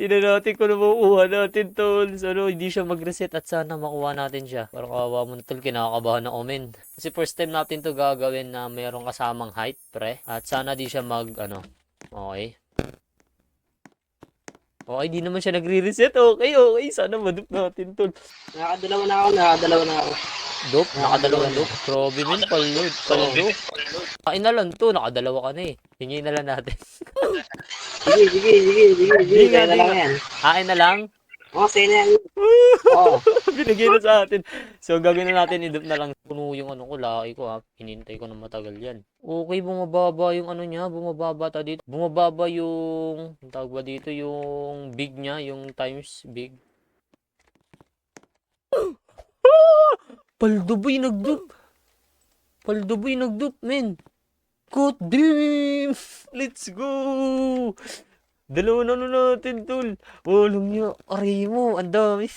Tingnan natin kung nakukuha natin, tol. Sana hindi siya mag-reset at sana makuha natin siya. Parang kawawa mo na, tol. Kinakabahan ako, men. Kasi first time natin to gagawin na mayroong kasamang height, pre. At sana di siya okay. Okay, di naman siya nagre-reset. Okay, okay. Sana madup natin, tol. Nakadalawa na ako. Dope, Nakadalawa nakadalawang na. dope. Grabe, men. Palud, paldo. Kain na lang to, nakadalawa ka na eh. Hingin na lang natin. Sige. Di nga, Kaya na di lang nga. yan. Akin na lang. Oo, sa'yo na yan. Oo. Binigay na sa atin. So, gagawin na natin, i-drop na lang. Puno yung ano ko, laki ko ha. Hinintay ko na matagal yan. Okay, bumababa yung ano niya. Bumababa ta dito. Bumababa yung, ang tawag ba dito, yung big niya, yung times big. Palduboy nagdup. Palduboy nagdup, men. God damn! Let's go! Dalawa na natin, tol. Walang niya. Aray mo, ang dami.